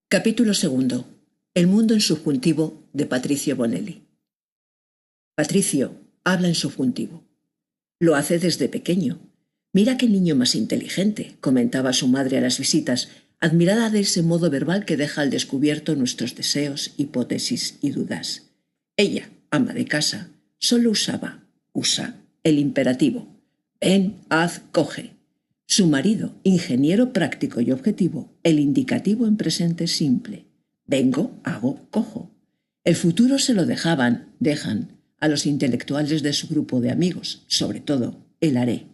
Capítulo segundo. El mundo en subjuntivo de Patricio Bonelli. Patricio habla en subjuntivo. Lo hace desde pequeño. Mira qué niño más inteligente, comentaba su madre a las visitas, admirada de ese modo verbal que deja al descubierto nuestros deseos, hipótesis y dudas. Ella, ama de casa, solo usa el imperativo. Ven, haz, coge. Su marido, ingeniero práctico y objetivo, el indicativo en presente simple. Vengo, hago, cojo. El futuro se lo dejan, a los intelectuales de su grupo de amigos, sobre todo el haré.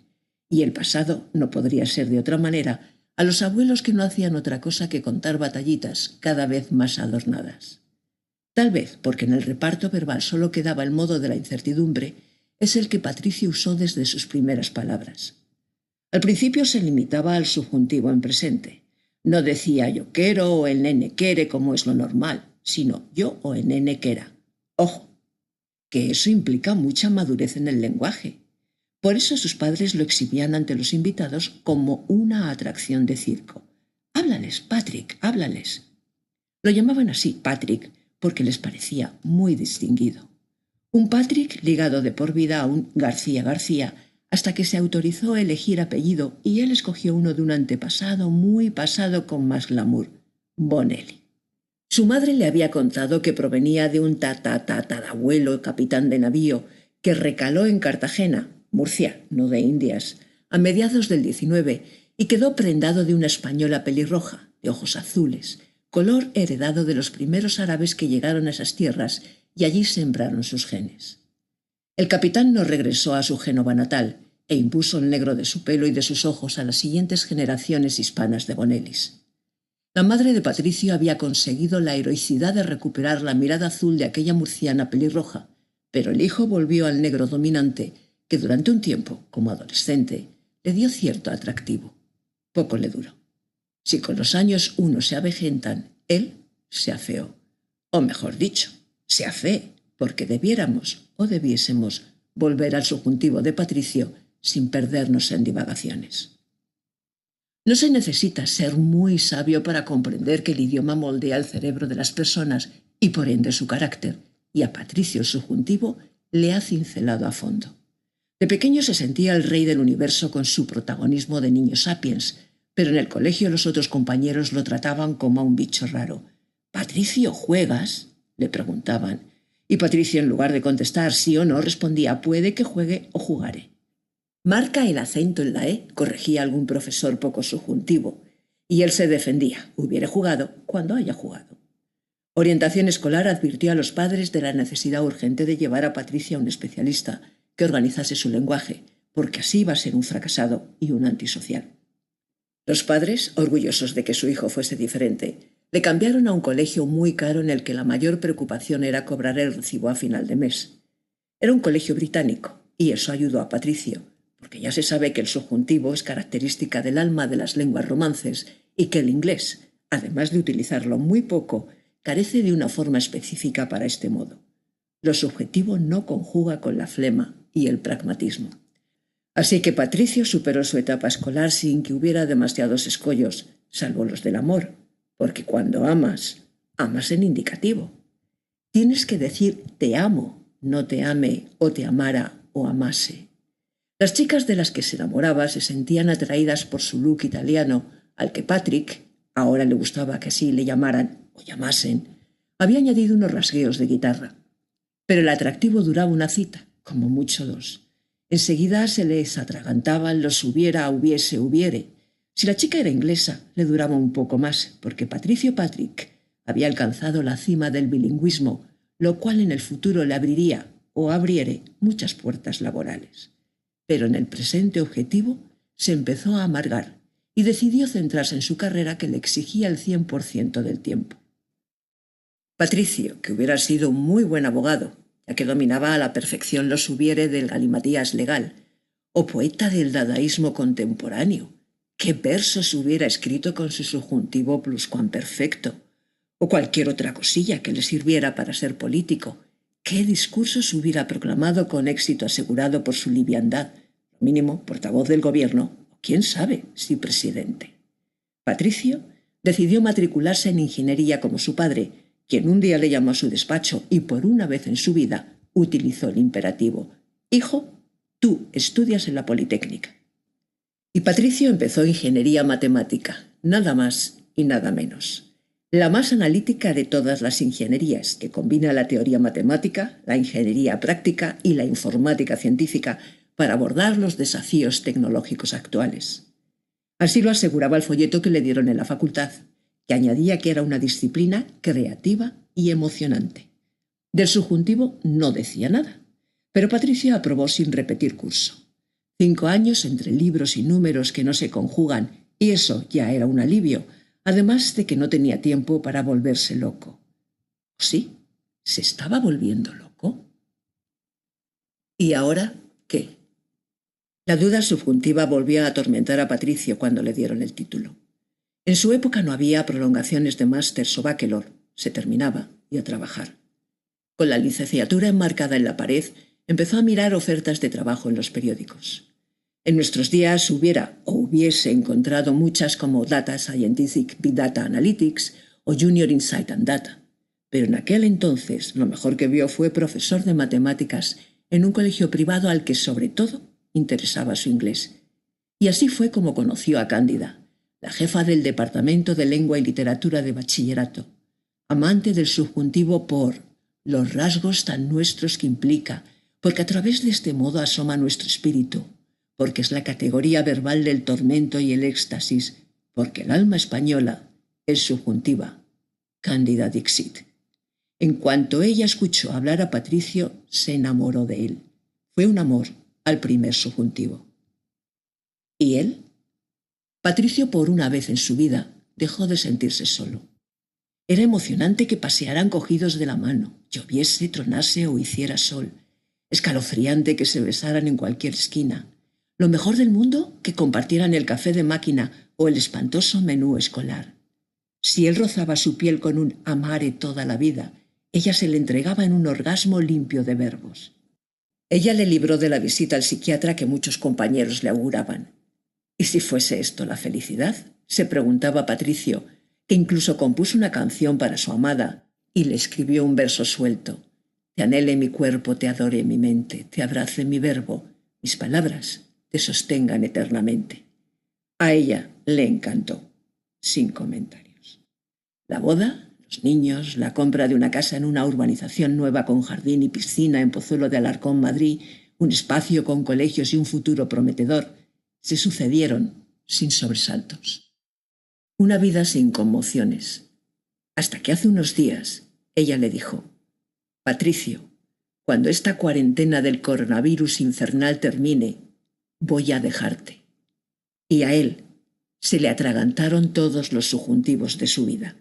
Y el pasado, no podría ser de otra manera, a los abuelos que no hacían otra cosa que contar batallitas cada vez más adornadas. Tal vez porque en el reparto verbal solo quedaba el modo de la incertidumbre, es el que Patricio usó desde sus primeras palabras. Al principio se limitaba al subjuntivo en presente. No decía yo quiero o el nene quiere como es lo normal, sino yo o el nene quiera. Ojo, que eso implica mucha madurez en el lenguaje. Por eso sus padres lo exhibían ante los invitados como una atracción de circo. Háblales, Patrick, háblales. Lo llamaban así, Patrick, porque les parecía muy distinguido. Un Patrick ligado de por vida a un García, hasta que se autorizó a elegir apellido y él escogió uno de un antepasado muy pasado con más glamour, Bonelli. Su madre le había contado que provenía de un tatarabuelo capitán de navío que recaló en Cartagena, Murcia, no de Indias, a mediados del 19 y quedó prendado de una española pelirroja, de ojos azules, color heredado de los primeros árabes que llegaron a esas tierras y allí sembraron sus genes. El capitán no regresó a su Génova natal e impuso el negro de su pelo y de sus ojos a las siguientes generaciones hispanas de Bonellis. La madre de Patricio había conseguido la heroicidad de recuperar la mirada azul de aquella murciana pelirroja, pero el hijo volvió al negro dominante que durante un tiempo, como adolescente, le dio cierto atractivo. Poco le duró. Si con los años uno se avejentan, él se afeó. O mejor dicho, se afee, porque debiéramos o debiésemos volver al subjuntivo de Patricio sin perdernos en divagaciones. No se necesita ser muy sabio para comprender que el idioma moldea el cerebro de las personas y por ende su carácter, y a Patricio el subjuntivo le ha cincelado a fondo. De pequeño se sentía el rey del universo con su protagonismo de niño sapiens, pero en el colegio los otros compañeros lo trataban como a un bicho raro. «¿Patricio, juegas?», le preguntaban, y Patricio, en lugar de contestar sí o no, respondía «puede que juegue o jugaré». «Marca el acento en la E», corregía algún profesor poco subjuntivo, y él se defendía, hubiere jugado cuando haya jugado. Orientación Escolar advirtió a los padres de la necesidad urgente de llevar a Patricia a un especialista que organizase su lenguaje, porque así iba a ser un fracasado y un antisocial. Los padres, orgullosos de que su hijo fuese diferente, le cambiaron a un colegio muy caro en el que la mayor preocupación era cobrar el recibo a final de mes. Era un colegio británico, y eso ayudó a Patricio, porque ya se sabe que el subjuntivo es característica del alma de las lenguas romances y que el inglés, además de utilizarlo muy poco, carece de una forma específica para este modo. Lo subjetivo no conjuga con la flema y el pragmatismo. Así que Patricio superó su etapa escolar sin que hubiera demasiados escollos, salvo los del amor, porque cuando amas, amas en indicativo. Tienes que decir te amo, no te ame o te amara o amase. Las chicas de las que se enamoraba se sentían atraídas por su look italiano, al que Patrick, ahora le gustaba que así le llamaran o llamasen, había añadido unos rasgueos de guitarra. Pero el atractivo duraba una cita, como mucho dos. Enseguida se les atragantaban los hubiera, hubiese, hubiere. Si la chica era inglesa, le duraba un poco más, porque Patrick había alcanzado la cima del bilingüismo, lo cual en el futuro le abriría, o abriere, muchas puertas laborales. Pero en el presente objetivo se empezó a amargar y decidió centrarse en su carrera que le exigía el 100% del tiempo. Patricio, que hubiera sido un muy buen abogado, ya que dominaba a la perfección los hubiere del galimatías legal, o poeta del dadaísmo contemporáneo, qué versos hubiera escrito con su subjuntivo pluscuamperfecto, o cualquier otra cosilla que le sirviera para ser político, qué discursos hubiera proclamado con éxito asegurado por su liviandad, lo mínimo portavoz del gobierno, o quién sabe si presidente. Patricio Decidió matricularse en ingeniería como su padre, quien un día le llamó a su despacho y por una vez en su vida utilizó el imperativo: «Hijo, tú estudias en la Politécnica». Y Patricio empezó ingeniería matemática, nada más y nada menos. La más analítica de todas las ingenierías, que combina la teoría matemática, la ingeniería práctica y la informática científica para abordar los desafíos tecnológicos actuales. Así lo aseguraba el folleto que le dieron en la facultad, que añadía que era una disciplina creativa y emocionante. Del subjuntivo no decía nada, pero Patricio aprobó sin repetir curso. 5 años entre libros y números que no se conjugan, y eso ya era un alivio, además de que no tenía tiempo para volverse loco. ¿Sí? ¿Se estaba volviendo loco? ¿Y ahora qué? La duda subjuntiva volvió a atormentar a Patricio cuando le dieron el título. En su época no había prolongaciones de másters o bachelor, se terminaba y a trabajar. Con la licenciatura enmarcada en la pared, empezó a mirar ofertas de trabajo en los periódicos. En nuestros días hubiese encontrado muchas como Data Scientific Big Data Analytics o Junior Insight and Data, pero en aquel entonces lo mejor que vio fue profesor de matemáticas en un colegio privado al que sobre todo interesaba su inglés. Y así fue como conoció a Cándida, la jefa del Departamento de Lengua y Literatura de Bachillerato, amante del subjuntivo por los rasgos tan nuestros que implica, porque a través de este modo asoma nuestro espíritu, porque es la categoría verbal del tormento y el éxtasis, porque el alma española es subjuntiva. Cándida Dixit. En cuanto ella escuchó hablar a Patricio, se enamoró de él. Fue un amor al primer subjuntivo. ¿Y él? Patricio, por una vez en su vida, dejó de sentirse solo. Era emocionante que pasearan cogidos de la mano, lloviese, tronase o hiciera sol. Escalofriante que se besaran en cualquier esquina. Lo mejor del mundo, que compartieran el café de máquina o el espantoso menú escolar. Si él rozaba su piel con un amare toda la vida, ella se le entregaba en un orgasmo limpio de verbos. Ella le libró de la visita al psiquiatra que muchos compañeros le auguraban. ¿Y si fuese esto la felicidad?, se preguntaba Patricio, que incluso compuso una canción para su amada y le escribió un verso suelto. Te anhele mi cuerpo, te adore mi mente, te abrace mi verbo, mis palabras te sostengan eternamente. A ella le encantó, sin comentarios. La boda, los niños, la compra de una casa en una urbanización nueva con jardín y piscina en Pozuelo de Alarcón, Madrid, un espacio con colegios y un futuro prometedor, se sucedieron sin sobresaltos. Una vida sin conmociones. Hasta que hace unos días ella le dijo: Patricio, cuando esta cuarentena del coronavirus infernal termine, voy a dejarte. Y a él se le atragantaron todos los subjuntivos de su vida.